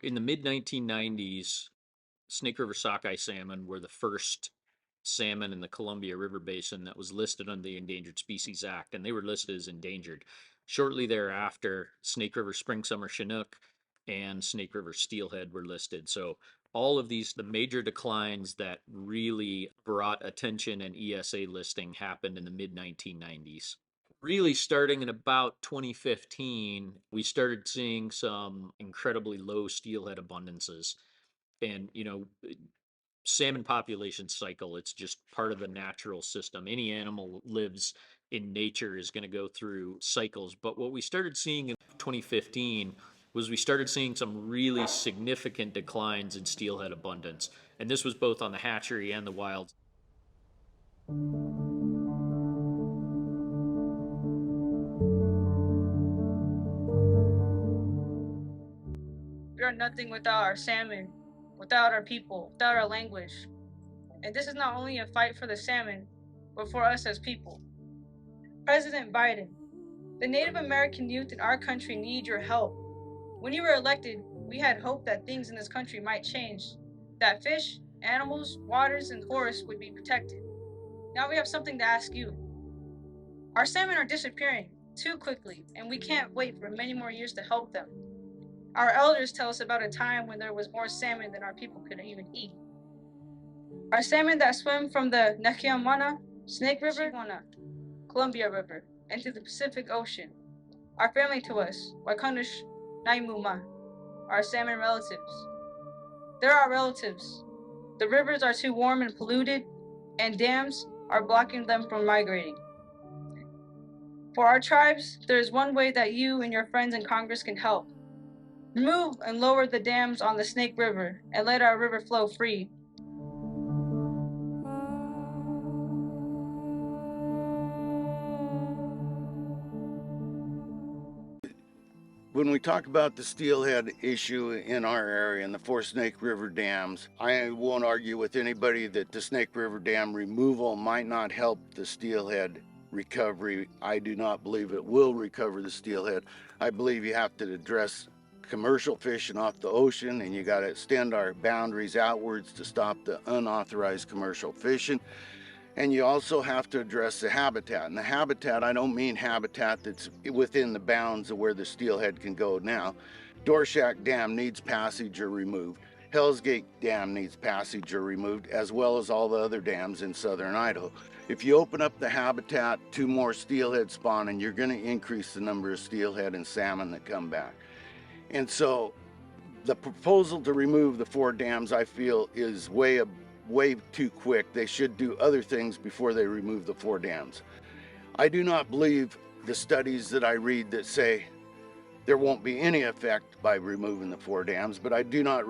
in the mid 1990s, Snake River sockeye salmon were the first salmon in the Columbia River Basin that was listed under the Endangered Species Act, and they were listed as endangered. Shortly thereafter, Snake River spring summer Chinook and Snake River steelhead were listed. So all of these, the major declines that really brought attention and ESA listing happened in the mid 1990s. Really starting in about 2015, we started seeing some incredibly low steelhead abundances. And, salmon population cycle, it's just part of the natural system. Any animal lives in nature is going to go through cycles. But what we started seeing in 2015 was we started seeing some really significant declines in steelhead abundance. And this was both on the hatchery and the wild. We are nothing without our salmon, without our people, without our language. And this is not only a fight for the salmon, but for us as people. President Biden, the Native American youth in our country need your help. When you were elected, we had hope that things in this country might change, that fish, animals, waters, and forests would be protected. Now we have something to ask you. Our salmon are disappearing too quickly, and we can't wait for many more years to help them. Our elders tell us about a time when there was more salmon than our people could even eat. Our salmon that swim from the Nakiamana, Snake River, Columbia River, into the Pacific Ocean are family to us, Waikunush Naimuma, our salmon relatives. They're our relatives. The rivers are too warm and polluted, and dams are blocking them from migrating. For our tribes, there is one way that you and your friends in Congress can help. Remove and lower the dams on the Snake River and let our river flow free. When we talk about the steelhead issue in our area and the four Snake River dams, I won't argue with anybody that the Snake River Dam removal might not help the steelhead recovery. I do not believe it will recover the steelhead. I believe you have to address commercial fishing off the ocean, and you got to extend our boundaries outwards to stop the unauthorized commercial fishing. And you also have to address the habitat. And the habitat, I don't mean habitat that's within the bounds of where the steelhead can go now. Dorshak Dam needs passage or removed. Hell's Gate Dam needs passage or removed, as well as all the other dams in southern Idaho. If you open up the habitat to more steelhead spawning, you're going to increase the number of steelhead and salmon that come back. And so the proposal to remove the four dams, I feel, is way too quick. They should do other things before they remove the four dams. I do not believe the studies that I read that say there won't be any effect by removing the four dams, but I do not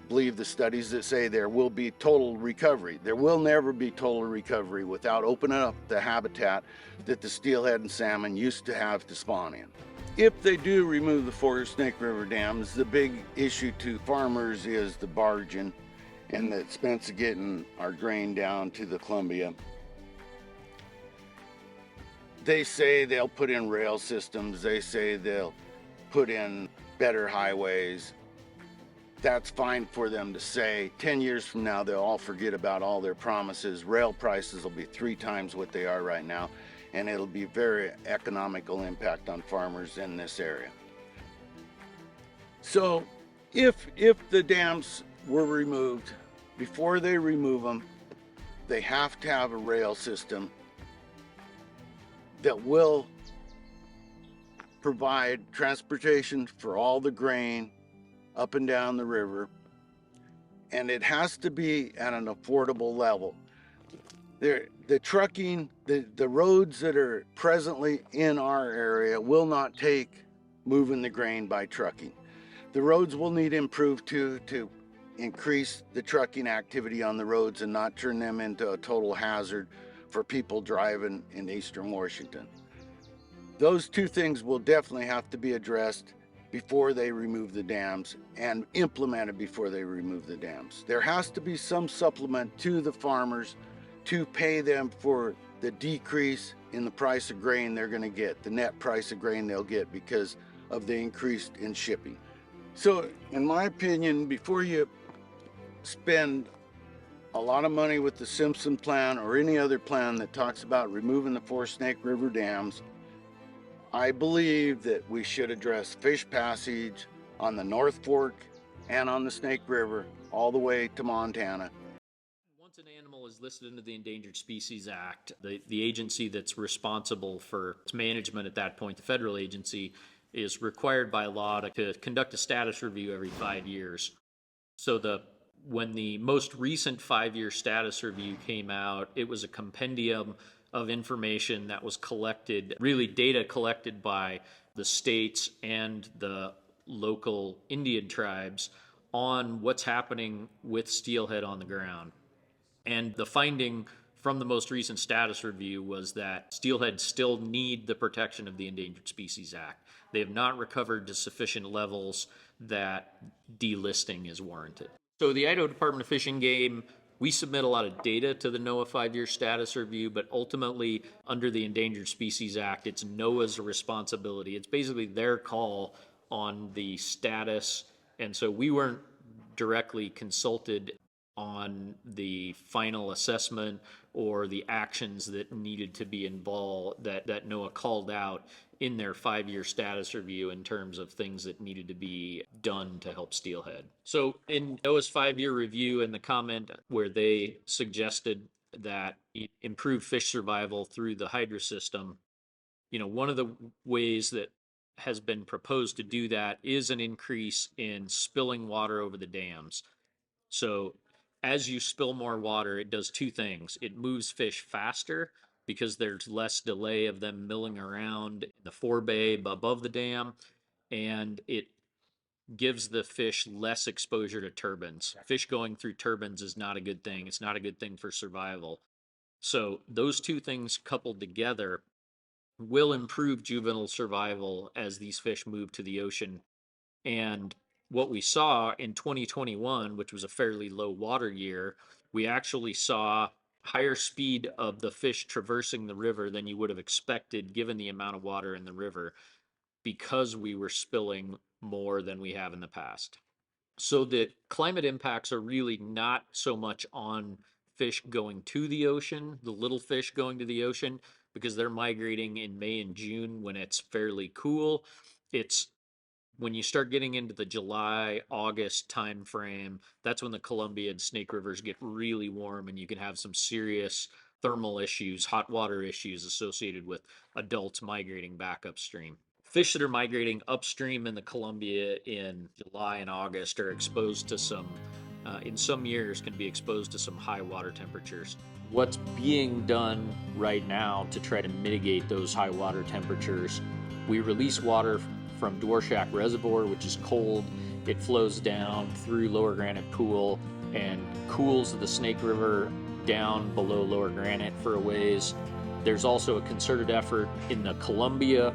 believe the studies that say there will be total recovery. There will never be total recovery without opening up the habitat that the steelhead and salmon used to have to spawn in. If they do remove the four Snake River dams, the big issue to farmers is the barging and the expense of getting our grain down to the Columbia. They say they'll put in rail systems. They say they'll put in better highways. That's fine for them to say. 10 years from now, they'll all forget about all their promises. Rail prices will be 3 times what they are right now, and it'll be very economical impact on farmers in this area. So if the dams were removed, before they remove them, they have to have a rail system that will provide transportation for all the grain up and down the river, and it has to be at an affordable level. The trucking, the roads that are presently in our area will not take moving the grain by trucking. The roads will need improved to increase the trucking activity on the roads and not turn them into a total hazard for people driving in eastern Washington. Those two things will definitely have to be addressed before they remove the dams and implemented before they remove the dams. There has to be some supplement to the farmers to pay them for the decrease in the price of grain they're going to get, the net price of grain they'll get because of the increase in shipping. So, in my opinion, before you spend a lot of money with the Simpson plan or any other plan that talks about removing the four Snake River dams, I believe that we should address fish passage on the North Fork and on the Snake River all the way to Montana. Once an animal is listed under the Endangered Species Act, the agency that's responsible for its management at that point, the federal agency, is required by law to conduct a status review every 5 years. So when the most recent 5-year status review came out, it was a compendium of information that was collected, really data collected by the states and the local Indian tribes on what's happening with steelhead on the ground. And the finding from the most recent status review was that steelhead still need the protection of the Endangered Species Act. They have not recovered to sufficient levels that delisting is warranted. So the Idaho Department of Fish and Game, we submit a lot of data to the NOAA 5-year status review, but ultimately under the Endangered Species Act, it's NOAA's responsibility. It's basically their call on the status. And so we weren't directly consulted on the final assessment or the actions that needed to be involved that NOAA called out in their 5-year status review in terms of things that needed to be done to help steelhead. So in NOAA's 5-year review and the comment where they suggested that improve fish survival through the hydro system, one of the ways that has been proposed to do that is an increase in spilling water over the dams. So as you spill more water, it does two things. It moves fish faster because there's less delay of them milling around in the forebay above the dam, and it gives the fish less exposure to turbines. Fish going through turbines is not a good thing. It's not a good thing for survival. So those two things coupled together will improve juvenile survival as these fish move to the ocean. And what we saw in 2021, which was a fairly low water year, we actually saw higher speed of the fish traversing the river than you would have expected given the amount of water in the river because we were spilling more than we have in the past. So the climate impacts are really not so much on fish going to the ocean, the little fish going to the ocean, because they're migrating in May and June when it's fairly cool. It's when you start getting into the July, August time frame, that's when the Columbia and Snake Rivers get really warm and you can have some serious thermal issues, hot water issues associated with adults migrating back upstream. Fish that are migrating upstream in the Columbia in July and August are exposed to in some years, can be exposed to some high water temperatures. What's being done right now to try to mitigate those high water temperatures? We release water from Dworshak Reservoir, which is cold. It flows down through Lower Granite Pool and cools the Snake River down below Lower Granite for a ways. There's also a concerted effort in the Columbia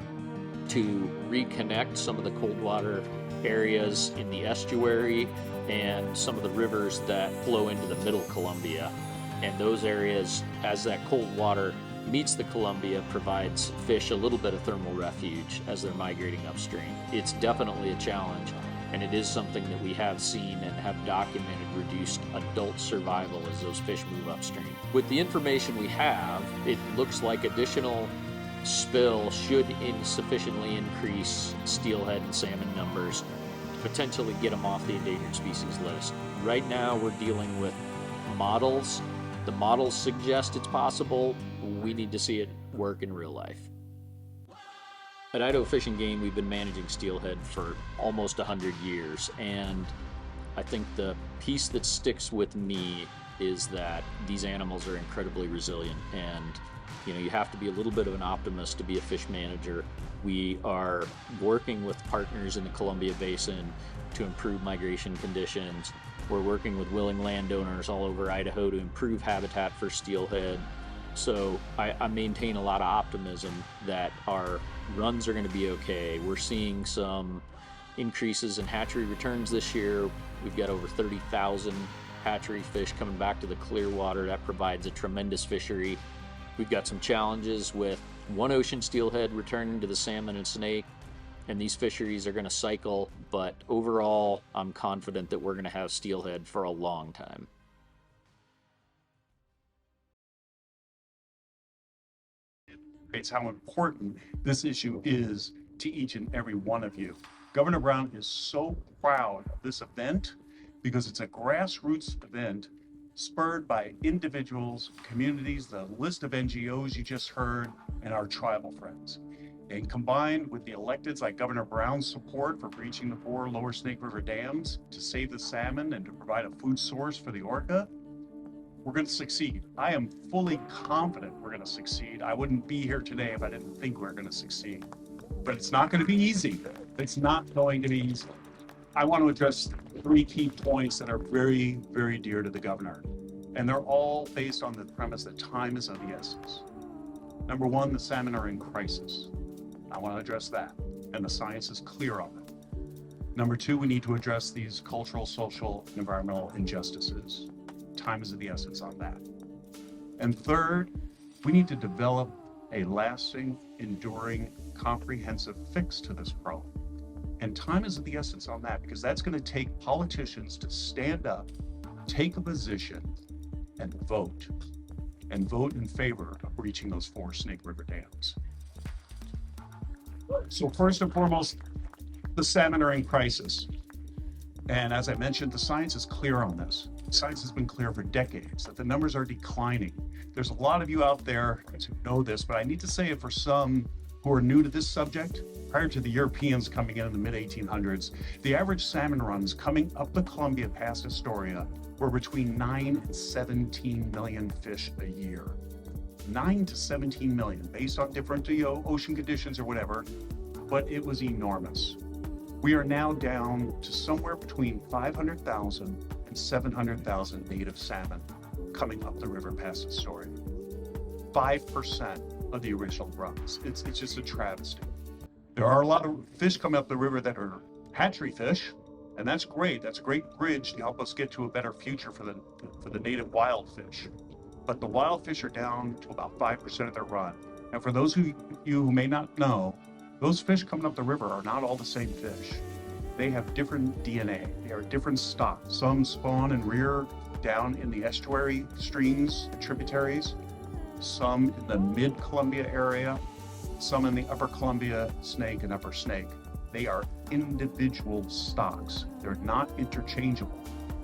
to reconnect some of the cold water areas in the estuary and some of the rivers that flow into the middle Columbia. And those areas, as that cold water meets the Columbia, provides fish a little bit of thermal refuge as they're migrating upstream. It's definitely a challenge, and it is something that we have seen and have documented reduced adult survival as those fish move upstream. With the information we have, it looks like additional spill should sufficiently increase steelhead and salmon numbers to potentially get them off the endangered species list. Right now we're dealing with models. The models suggest it's possible. We need to see it work in real life. At Idaho Fish and Game, we've been managing steelhead for almost 100 years, and I think the piece that sticks with me is that these animals are incredibly resilient, and you have to be a little bit of an optimist to be a fish manager. We are working with partners in the Columbia Basin to improve migration conditions. We're working with willing landowners all over Idaho to improve habitat for steelhead. So I maintain a lot of optimism that our runs are going to be okay. We're seeing some increases in hatchery returns this year. We've got over 30,000 hatchery fish coming back to the Clearwater. That provides a tremendous fishery. We've got some challenges with one ocean steelhead returning to the salmon and snake, and these fisheries are going to cycle, but overall, I'm confident that we're going to have steelhead for a long time. It's how important this issue is to each and every one of you. Governor Brown is so proud of this event because it's a grassroots event spurred by individuals, communities, the list of NGOs you just heard, and our tribal friends. And combined with the electeds like Governor Brown's support for breaching the 4 lower Snake River dams to save the salmon and to provide a food source for the orca, we're going to succeed. I am fully confident we're going to succeed. I wouldn't be here today if I didn't think we're going to succeed. But it's not going to be easy. It's not going to be easy. I want to address 3 key points that are very, very dear to the governor. And they're all based on the premise that time is of the essence. Number 1, the salmon are in crisis. I want to address that. And the science is clear on it. Number 2, we need to address these cultural, social, and environmental injustices. Time is of the essence on that. And third, we need to develop a lasting, enduring, comprehensive fix to this problem. And time is of the essence on that because that's going to take politicians to stand up, take a position, and vote in favor of breaching those 4 Snake River dams. So first and foremost, the salmon are in crisis. And as I mentioned, the science is clear on this. Science has been clear for decades that the numbers are declining. There's a lot of you out there who know this, but I need to say it for some who are new to this subject. Prior to the Europeans coming in the mid-1800s, the average salmon runs coming up the Columbia past Astoria were between 9 and 17 million fish a year. 9 to 17 million, based on different ocean conditions or whatever, but it was enormous. We are now down to somewhere between 500,000 and 700,000 native salmon coming up the river past Astoria. 5% of the original runs. It's just a travesty. There are a lot of fish coming up the river that are hatchery fish, and that's great. That's a great bridge to help us get to a better future for the native wild fish. But the wild fish are down to about 5% of their run. And for those of you who may not know, those fish coming up the river are not all the same fish. They have different DNA. They are different stock. Some spawn and rear down in the estuary streams and tributaries, some in the mid-Columbia area, some in the upper Columbia Snake and upper Snake. They are individual stocks. They're not interchangeable.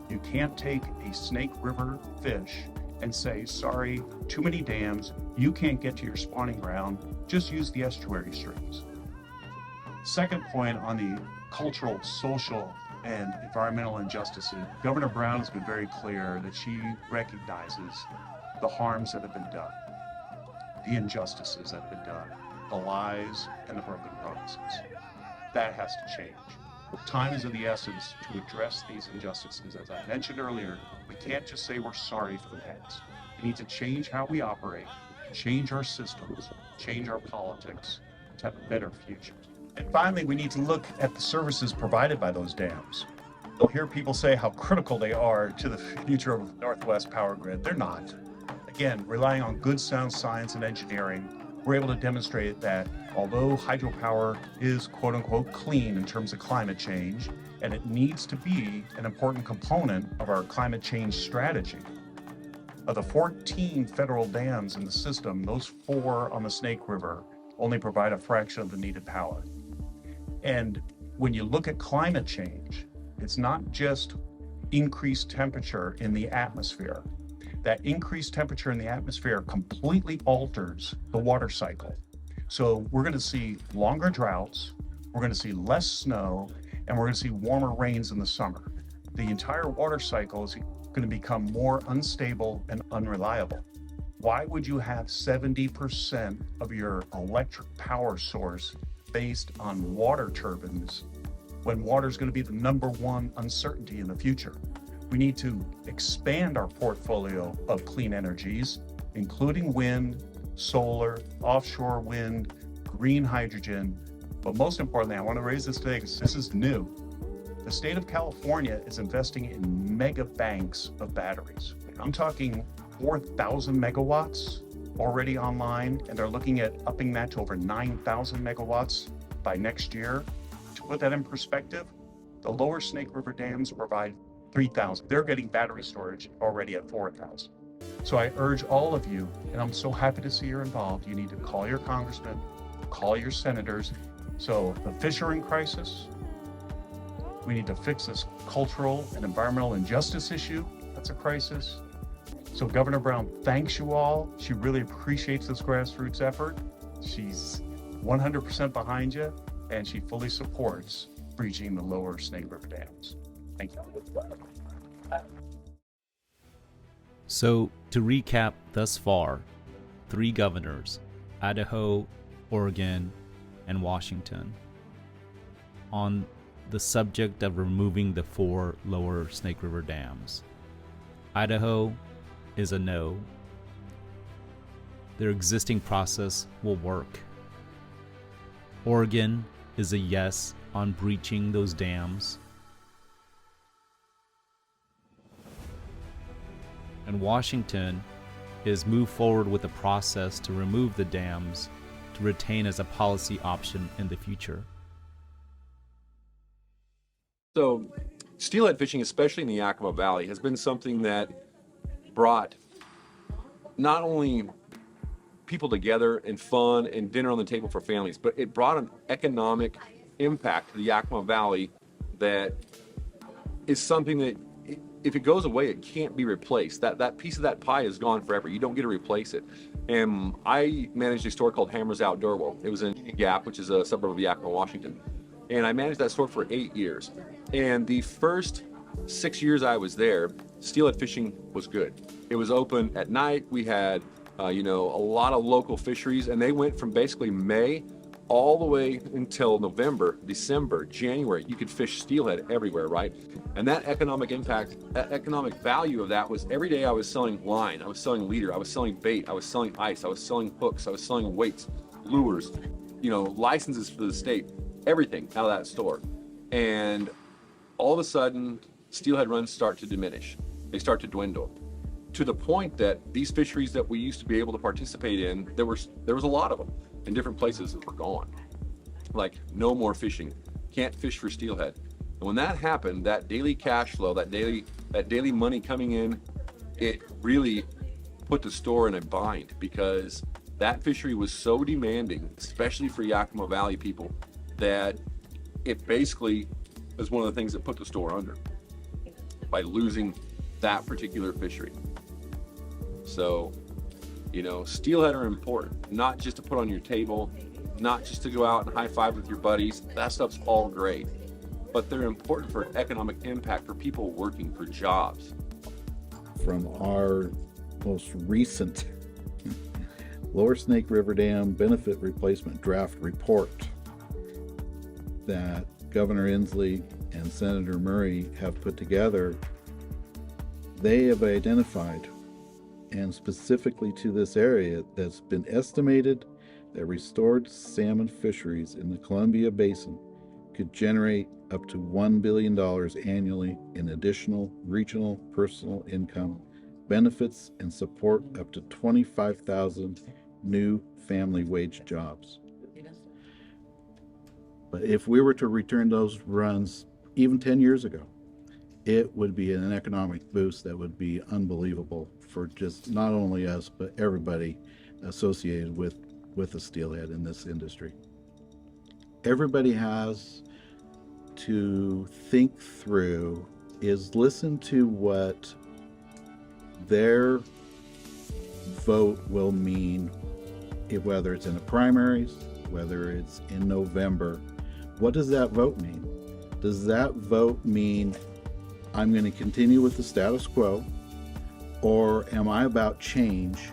You can't take a Snake River fish and say, sorry, too many dams, you can't get to your spawning ground, just use the estuary streams. Second point on the cultural, social, and environmental injustices, Governor Brown has been very clear that she recognizes the harms that have been done, the injustices that have been done, the lies and the broken promises. That has to change. Time is of the essence to address these injustices. As I mentioned earlier, we can't just say we're sorry for the past. We need to change how we operate, change our systems, change our politics to have a better future. And finally, we need to look at the services provided by those dams. You'll hear people say how critical they are to the future of the Northwest power grid. They're not. Again, relying on good sound science and engineering, we're able to demonstrate that although hydropower is quote unquote clean in terms of climate change, and it needs to be an important component of our climate change strategy. Of the 14 federal dams in the system, those 4 on the Snake River only provide a fraction of the needed power. And when you look at climate change, it's not just increased temperature in the atmosphere. That increased temperature in the atmosphere completely alters the water cycle. So we're going to see longer droughts, we're going to see less snow, and we're going to see warmer rains in the summer. The entire water cycle is going to become more unstable and unreliable. Why would you have 70% of your electric power source based on water turbines when water is going to be the #1 uncertainty in the future? We need to expand our portfolio of clean energies, including wind, solar, offshore wind, green hydrogen. But most importantly, I want to raise this today because this is new. The state of California is investing in mega banks of batteries. I'm talking 4,000 megawatts already online, and they're looking at upping that to over 9,000 megawatts by next year. To put that in perspective, the lower Snake River dams provide 3,000. They're getting battery storage already at 4,000. So I urge all of you, and I'm so happy to see you're involved, you need to call your congressmen, call your senators. So the fishery crisis, we need to fix this cultural and environmental injustice issue. That's a crisis. So Governor Brown thanks you all. She really appreciates this grassroots effort. She's 100% behind you, and she fully supports breaching the lower Snake River dams. Thank you. So, to recap thus far, 3 governors, Idaho, Oregon, and Washington, on the subject of removing the 4 lower Snake River dams. Idaho is a no. Their existing process will work. Oregon is a yes on breaching those dams. And Washington is move forward with a process to remove the dams to retain as a policy option in the future. So steelhead fishing, especially in the Yakima Valley, has been something that brought not only people together and fun and dinner on the table for families, but it brought an economic impact to the Yakima Valley that is something that if it goes away, it can't be replaced. That piece of that pie is gone forever. You don't get to replace it. And I managed a store called Hammers Outdoor World. It was in Gap, which is a suburb of Yakima, Washington. And I managed that store for 8 years. And the first 6 years I was there, steelhead fishing was good. It was open at night. We had, a lot of local fisheries, and they went from basically May all the way until November, December, January. You could fish steelhead everywhere, right? And that economic impact, that economic value of that was every day I was selling line, I was selling leader, I was selling bait, I was selling ice, I was selling hooks, I was selling weights, lures, licenses for the state, everything out of that store. And all of a sudden, steelhead runs start to diminish. They start to dwindle to the point that these fisheries that we used to be able to participate in, there was a lot of them in different places that were gone. Like no more fishing, can't fish for steelhead. And when that happened, that daily cash flow, that daily money coming in, it really put the store in a bind because that fishery was so demanding, especially for Yakima Valley people, that it basically is one of the things that put the store under by losing that particular fishery. So, steelhead are important, not just to put on your table, not just to go out and high five with your buddies. That stuff's all great, but they're important for economic impact for people working for jobs. From our most recent Lower Snake River Dam Benefit Replacement Draft Report that Governor Inslee and Senator Murray have put together, they have identified, and specifically to this area, that's been estimated that restored salmon fisheries in the Columbia Basin could generate up to $1 billion annually in additional regional personal income, benefits, and support up to 25,000 new family wage jobs. But if we were to return those runs even 10 years ago, it would be an economic boost that would be unbelievable for just not only us, but everybody associated with the steelhead in this industry. Everybody has to think through is listen to what their vote will mean, whether it's in the primaries, whether it's in November. What does that vote mean? Does that vote mean I'm going to continue with the status quo, or am I about change,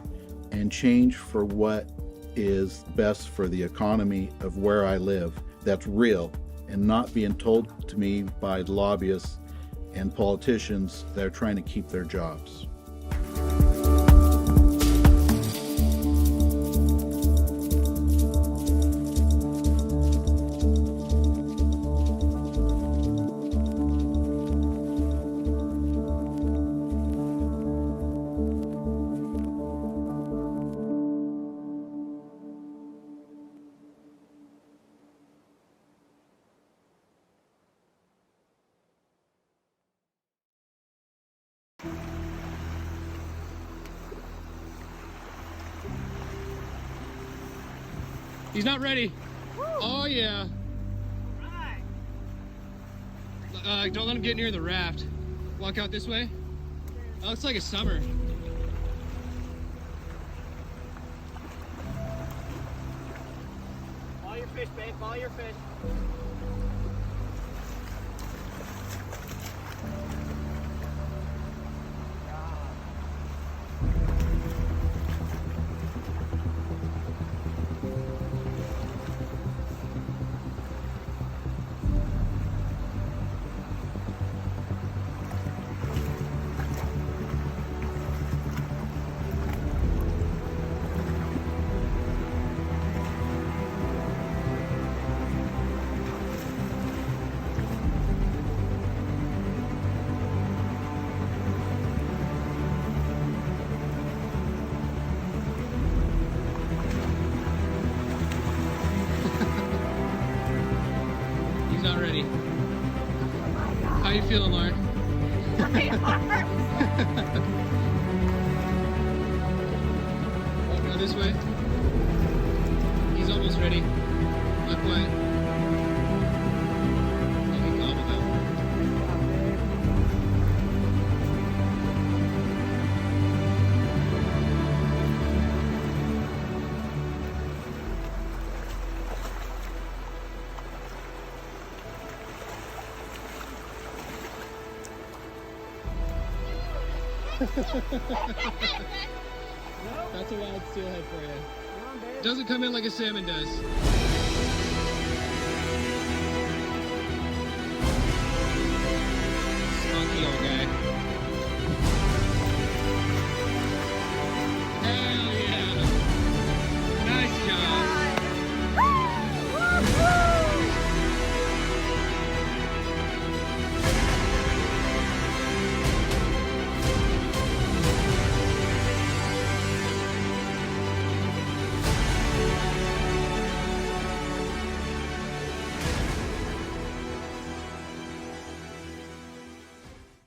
and change for what is best for the economy of where I live, that's real, and not being told to me by lobbyists and politicians that are trying to keep their jobs? He's not ready. Oh yeah. Don't let him get near the raft. Walk out this way. That looks like a summer. Follow your fish, babe. Follow your fish. He's not ready. How you feeling, Lauren? Walk out this way. He's almost ready. Not quite. You can gobble them. That's a wild steelhead for you. Doesn't come in like a salmon does.